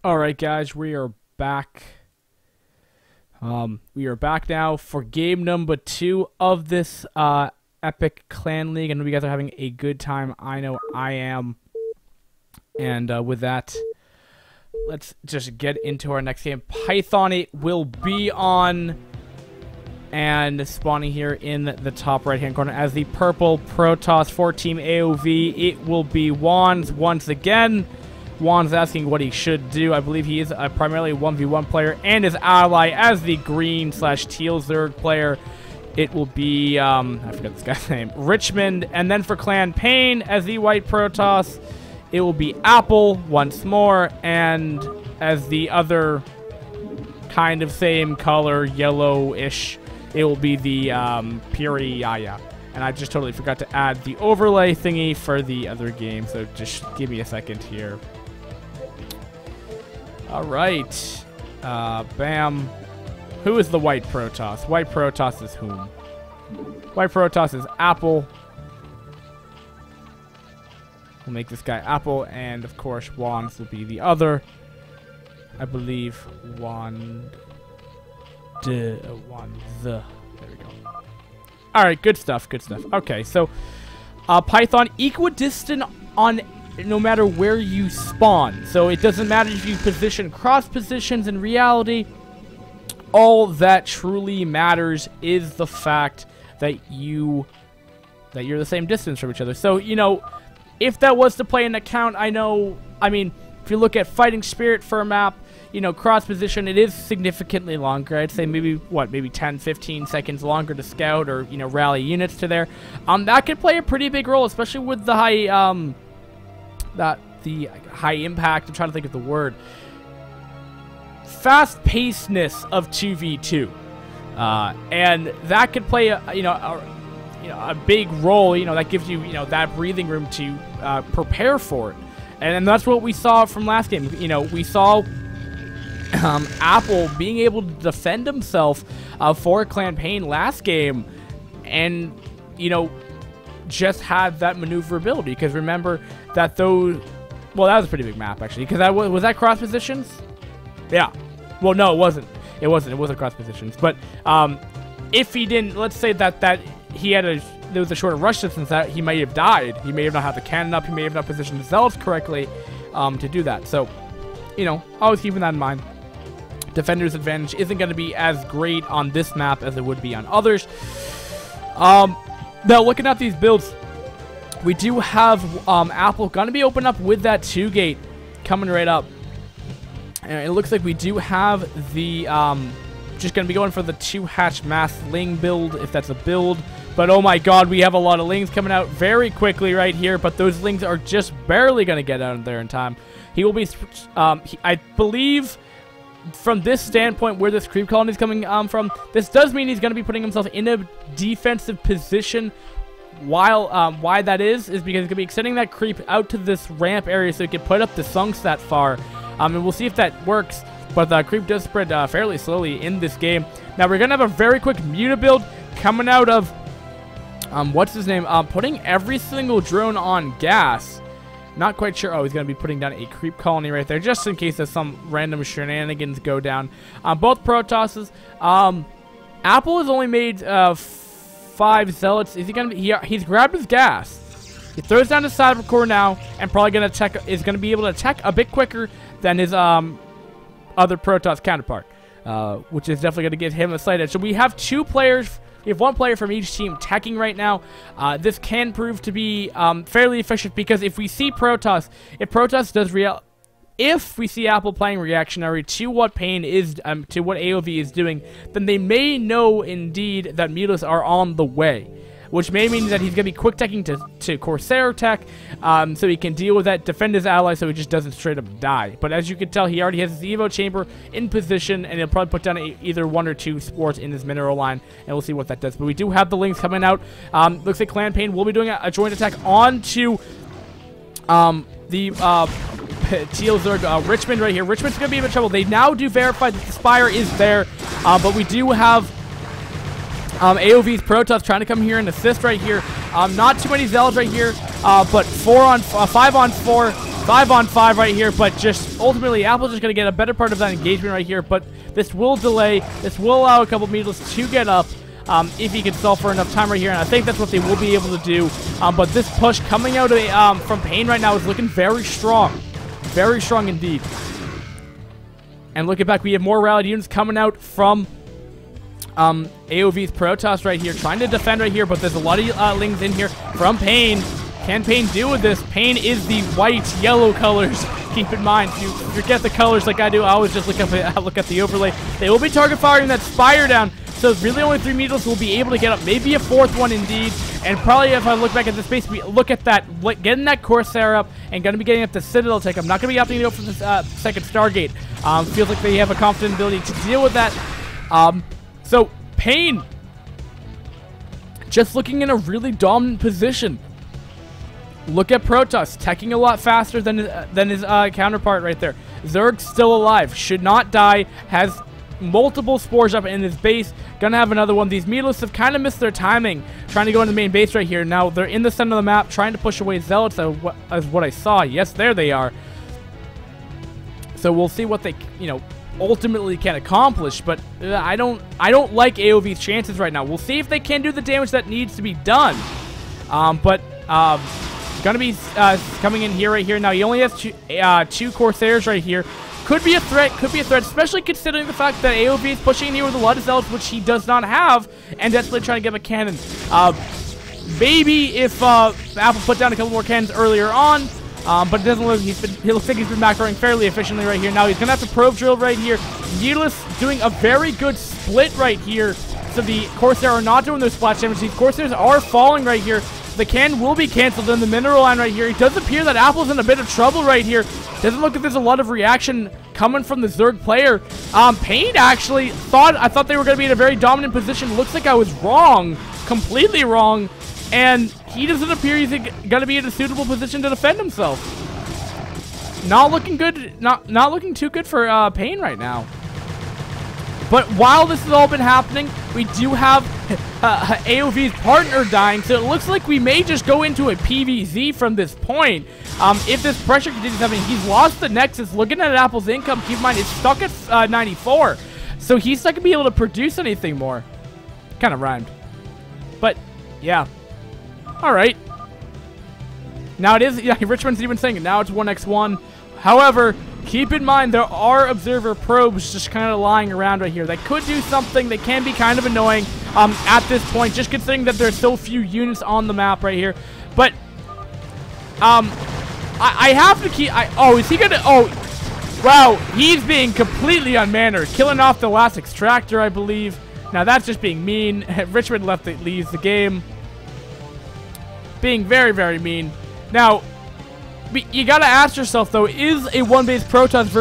Alright guys, we are back. We are back now for game number 2 of this epic clan league. I know you guys are having a good time. I know I am. And with that, let's just get into our next game. Python it will be on and spawning here in the top right hand corner as the purple Protoss for Team AoV. It will be Wands once again. Juan's asking what he should do. I believe he is primarily a 1v1 player, and his ally as the green/teal Zerg player. It will be, I forget this guy's name, Richmond. And then for Clan PaiN as the white Protoss, it will be Apple once more. And as the other kind of same color, yellowish, it will be the Piriaya. And I just totally forgot to add the overlay thingy for the other game, so just give me a second here. Alright. Bam. Who is the white Protoss? White Protoss is whom? White Protoss is Apple. We'll make this guy Apple, and of course Wands will be the other. I believe Wand. There we go. Alright, good stuff, good stuff. Okay, so Python equidistant on no matter where you spawn. So it doesn't matter if you position cross positions. In reality, all that truly matters is the fact that you're the same distance from each other. So, you know, if that was to play an account, I mean, if you look at Fighting Spirit for a map, you know, cross position, it is significantly longer. I'd say maybe 10, 15 seconds longer to scout or, you know, rally units to there. That could play a pretty big role, especially with the high high impact. I'm trying to think of the word. Fast-pacedness of 2v2, and that could play a big role. You know, that gives you that breathing room to prepare for it, and that's what we saw from last game. You know, we saw Apple being able to defend himself for Clan PaiN last game, and just had that maneuverability. Because remember that that was a pretty big map actually. Because that was that cross positions. Yeah. Well, no, it wasn't. It wasn't cross positions. But if he didn't, let's say that there was a shorter rush distance, that he may have died. He may have not had the cannon up. He may have not positioned the zealots correctly to do that. So, always keeping that in mind. Defender's advantage isn't going to be as great on this map as it would be on others. Now, looking at these builds, we do have Apple going to be open up with that 2-gate coming right up. And it looks like we do have the, just going to be going for the 2-hatch mass Ling build, if that's a build. But oh my god, we have a lot of Lings coming out very quickly right here, but those Lings are just barely going to get out of there in time. He will be, I believe, from this standpoint where this creep colony is coming from, this does mean he's going to be putting himself in a defensive position. While why that is because he's going to be extending that creep out to this ramp area so he can put up the sunks that far. And we'll see if that works. But the creep does spread fairly slowly in this game. Now we're going to have a very quick Muta build coming out of, what's his name? Putting every single drone on gas. Not quite sure. Oh, he's going to be putting down a creep colony right there, just in case there's some random shenanigans go down. Both Protosses. Apple has only made 5 zealots. Is he going to be? He's grabbed his gas. He throws down his cyber core now, and probably going to attack. Is going to be able to attack a bit quicker than his other Protoss counterpart, which is definitely going to give him a slight edge. So we have 2 players. We have 1 player from each team attacking right now. This can prove to be fairly efficient because if we see Protoss, if we see Apple playing reactionary to what PaiN is, to what AoV is doing, then they may know indeed that mutas are on the way, which may mean that he's going to be quick teching to Corsair tech, so he can deal with that, defend his ally so he just doesn't straight up die. But as you can tell, he already has his Evo chamber in position, and he'll probably put down either 1 or 2 sports in his mineral line, and we'll see what that does. But we do have the Lings coming out. Looks like Clan PaiN will be doing a joint attack onto the Teal Zerg, Richmond right here. Richmond's going to be in trouble. They now do verify that the Spire is there, but we do have AoV's Protoss trying to come here and assist right here. Not too many Zealots right here, but 5 on 4. 5-on-5 right here, but just ultimately Apple's just going to get a better part of that engagement right here, but this will delay. This will allow a couple of Needles to get up if he can stall for enough time right here, and I think that's what they will be able to do. But this push coming out of, from PaiN right now is looking very strong. Very strong indeed. And looking back, we have more rallied units coming out from AoV's Protoss right here, trying to defend right here, but there's a lot of Lings in here from PaiN. Can PaiN deal with this? PaiN is the white-yellow colors. Keep in mind, if you forget the colors like I do, I always just look at the overlay. They will be target firing that Spire down, so really only 3 Needles will be able to get up. Maybe a 4th one indeed. And probably if I look back at the space, we look at that, getting that Corsair up and going to be getting up the Citadel tech. I'm not going to be opting to go for the second Stargate. Feels like they have a confident ability to deal with that. So PaiN just looking in a really dominant position. Look at Protoss, teching a lot faster than his counterpart right there. Zerg's still alive, should not die, has multiple spores up in his base, gonna have another one. These Meatless have kind of missed their timing, trying to go into the main base right here. Now, they're in the center of the map, trying to push away Zealots, as what I saw. Yes, there they are. So we'll see what they, ultimately can accomplish, but I don't like AoV's chances right now. We'll see if they can do the damage that needs to be done. Gonna be coming in here right here. Now he only has two Corsairs right here. Could be a threat, especially considering the fact that AoV is pushing in here with a lot of Zealots, which he does not have, and desperately trying to get a cannon. Maybe if Apple put down a couple more cannons earlier on, but it doesn't look, he looks like he's been macroing fairly efficiently right here. Now he's gonna have to probe drill right here. Needless doing a very good split right here. So the Corsair are not doing their splash damage. These Corsairs are falling right here. The cannon will be canceled in the mineral line right here. It does appear that Apple's in a bit of trouble right here. Doesn't look like there's a lot of reaction coming from the Zerg player. PaiN actually I thought they were going to be in a very dominant position. Looks like I was wrong. Completely wrong. And he doesn't appear he's going to be in a suitable position to defend himself. Not looking good. Not looking too good for PaiN right now. But while this has all been happening, we do have AoV's partner dying, so it looks like we may just go into a PvZ from this point. If this pressure continues happening, he's lost the Nexus. Looking at Apple's income, keep in mind, it's stuck at 94. So he's not going to be able to produce anything more. Kind of rhymed. But, yeah. Alright. Now it is, yeah, Richmond's even saying it. Now it's 1x1. However, keep in mind, there are observer probes just kind of lying around right here. They could do something. They can be kind of annoying at this point, just considering that there's so few units on the map right here. But, I have to keep... oh, is he going to... oh, wow. He's being completely unmannered. Killing off the last extractor, I believe. Now, that's just being mean. Richmond leaves the game. Being very, very mean. Now... you gotta ask yourself, though, is a 1-base Protoss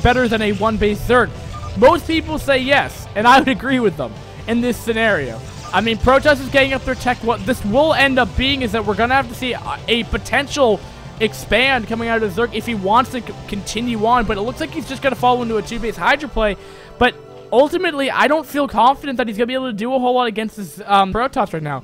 better than a 1-base Zerg? Most people say yes, and I would agree with them in this scenario. I mean, Protoss is getting up their tech. What this will end up being is that we're gonna have to see a potential expand coming out of Zerg if he wants to continue on, but it looks like he's just gonna fall into a 2-base Hydra play. But ultimately, I don't feel confident that he's gonna be able to do a whole lot against this Protoss right now.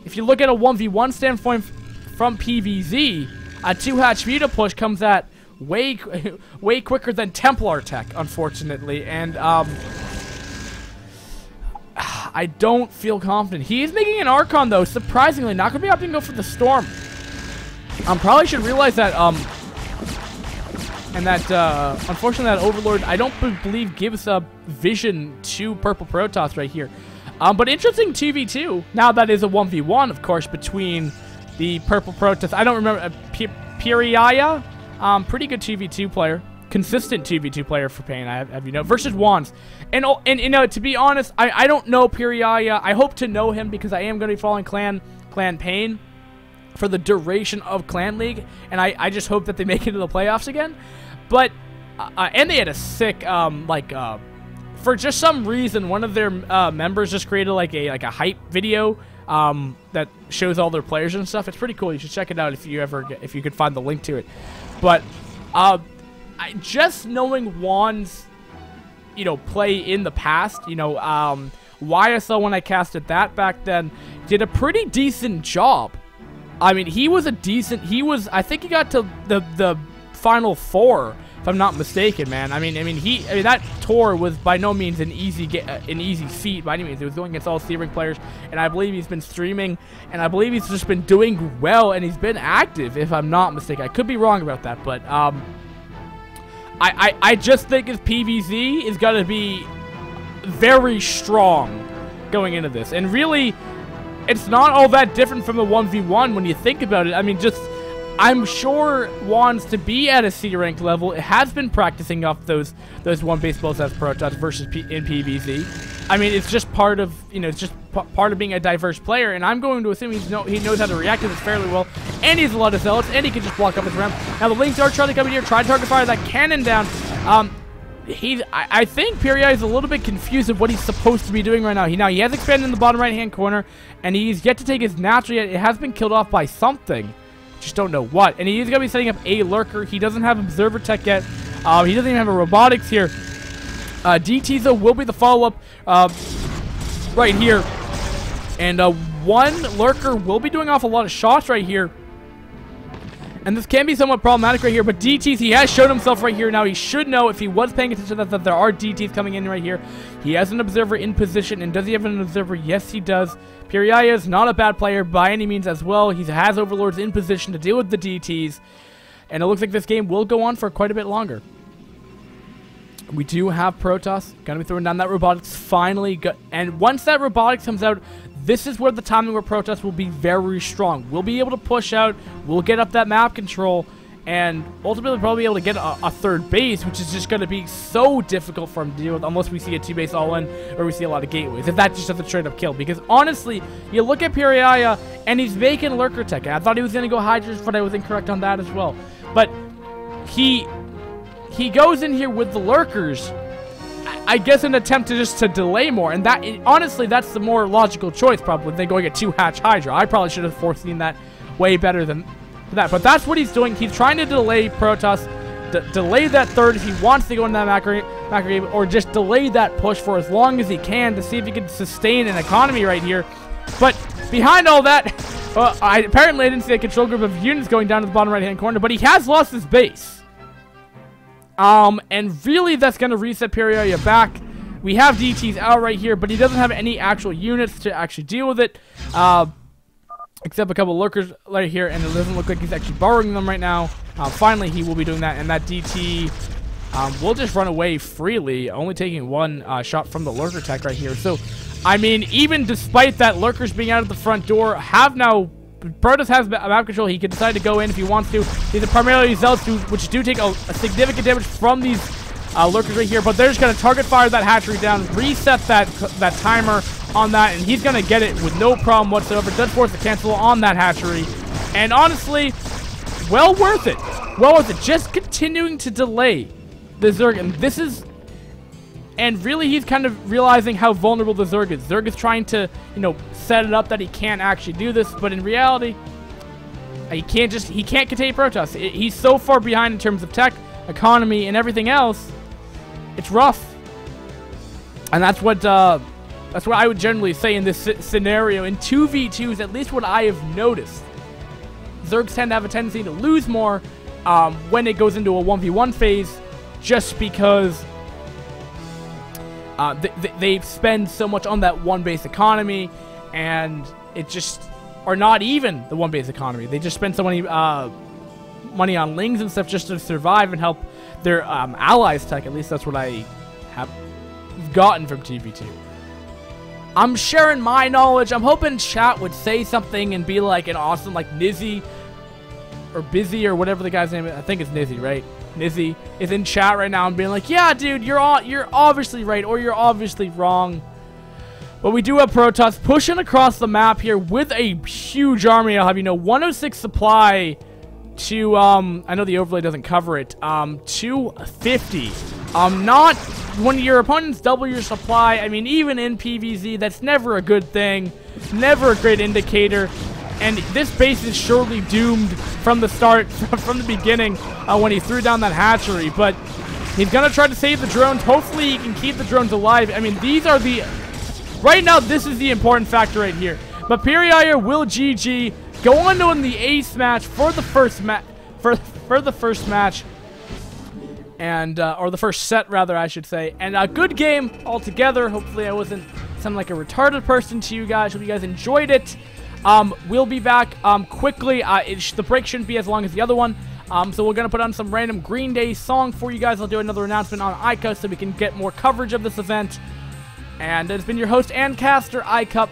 If you look at a 1v1 standpoint from PvZ, a 2-hatch Vita push comes at way quicker than Templar tech, unfortunately, and I don't feel confident. He is making an Archon, though, surprisingly. Not going to be opting to go for the Storm. Probably should realize that, and that, unfortunately, that Overlord, I don't believe gives a vision to Purple Protoss right here. But interesting 2v2. Now that is a 1v1, of course, between... the Purple Protoss. I don't remember. Piriaya. Pretty good 2v2 player. Consistent 2v2 player for PaiN, I have you know. Versus Wands. And you know, to be honest, I don't know Piriaya. I hope to know him because I am going to be following Clan PaiN for the duration of Clan League. And I just hope that they make it to the playoffs again. But, and they had a sick, for just some reason, one of their members just created like a hype video that shows all their players and stuff. It's pretty cool. You should check it out if you could find the link to it. But just knowing Juan's, play in the past, YSL, when I casted that back then, did a pretty decent job. I mean, I think he got to the Final Four, if I'm not mistaken, man. I mean, that tour was by no means an easy feat by any means. It was going against all C-rank players, and I believe he's been streaming, and I believe he's just been doing well, and he's been active, if I'm not mistaken. I could be wrong about that, but I just think his PvZ is gonna be very strong going into this, and really, it's not all that different from the 1v1 when you think about it. I mean, I'm sure wants to be at a C-rank level. It has been practicing off those one base builds as Protoss versus in PvZ. I mean, it's just part of, it's just part of being a diverse player, and I'm going to assume he knows how to react to this fairly well, and he has a lot of zealots, and he can just block up his ramp. Now the Lynx are trying to come in here, try to target fire that cannon down. I think PaiN is a little bit confused of what he's supposed to be doing right now. He has expanded in the bottom right-hand corner, and he's yet to take his natural yet. It has been killed off by something. Just don't know what. And he is going to be setting up a lurker. He doesn't have observer tech yet. He doesn't even have a robotics here. DTs, though, will be the follow-up right here. And one lurker will be doing off a lot of shots right here. And this can be somewhat problematic right here, but DTs, he has shown himself right here now. He should know, if he was paying attention, that there are DTs coming in right here. He has an observer in position, and does he have an observer? Yes, he does. PaiN is not a bad player by any means as well. He has overlords in position to deal with the DTs, and it looks like this game will go on for quite a bit longer. We do have Protoss going to be throwing down that robotics finally, and once that robotics comes out, this is where the timing where Protoss will be very strong. We'll be able to push out, we'll get up that map control, and ultimately probably be able to get a third base, which is just going to be so difficult for him to deal with unless we see a 2-base all-in or we see a lot of gateways. If that just has a straight-up kill. Because honestly, you look at PaiN, and he's making lurker tech. I thought he was going to go Hydras, but I was incorrect on that as well. But he goes in here with the lurkers, I guess, an attempt to delay more, and that honestly, that's the more logical choice probably than going a 2-hatch Hydra. I probably should have foreseen that way better than that, but that's what he's doing. He's trying to delay Protoss, delay that third if he wants to go into that macro game, or just delay that push for as long as he can to see if he can sustain an economy right here. But behind all that, apparently I didn't see a control group of units going down to the bottom right-hand corner, but he has lost his base. And really that's going to reset PaiN back. We have DTs out right here, but he doesn't have any actual units to actually deal with it. Except a couple lurkers right here, and it doesn't look like he's actually borrowing them right now. Finally, he will be doing that, and that DT will just run away freely, only taking one shot from the lurker tech right here. So, I mean, even despite that lurkers being out of the front door, Protoss has map control. He can decide to go in if he wants to. These are primarily zealots, which do take a significant damage from these lurkers right here, but they're just going to target fire that hatchery down, reset that timer on that, and he's going to get it with no problem whatsoever. Does force a cancel on that hatchery, and honestly, well worth it. Well worth it. Just continuing to delay the Zerg, and really he's kind of realizing how vulnerable the Zerg is. Zerg is trying to, set it up that he can't actually do this, but in reality, he can't contain Protoss. He's so far behind in terms of tech, economy, and everything else. It's rough, and that's what I would generally say in this scenario. In 2v2s, at least what I have noticed, Zergs tend to have a tendency to lose more when it goes into a 1v1 phase, just because they spend so much on that one base economy, and or not even the one base economy. They just spend so many money on lings and stuff just to survive and help their allies tech. At least that's what I have gotten from 2v2. I'm sharing my knowledge. I'm hoping chat would say something and be like an awesome, like Nizzy or Busy or whatever the guy's name is. I think it's Nizzy, right? Nizzy is in chat right now and being like, yeah, dude, you're obviously right, or you're obviously wrong. But we do have Protoss pushing across the map here with a huge army. I'll have 106 supply to, I know the overlay doesn't cover it, 250. Not when your opponents double your supply. I mean, even in PvZ, that's never a good thing, never a great indicator. And this base is surely doomed from the start, from the beginning, when he threw down that hatchery. But he's going to try to save the drones. Hopefully he can keep the drones alive. I mean, these are right now, this is the important factor right here. But PaiN will GG, go on to win the ace match for the first for the first match. And, or the first set, rather, I should say. And a good game altogether. Hopefully I wasn't sounding like a retarded person to you guys. Hope you guys enjoyed it. We'll be back quickly. The break shouldn't be as long as the other one. So we're going to put on some random Green Day song for you guys. I'll do another announcement on iCCup so we can get more coverage of this event. And it's been your host and caster, iCCup.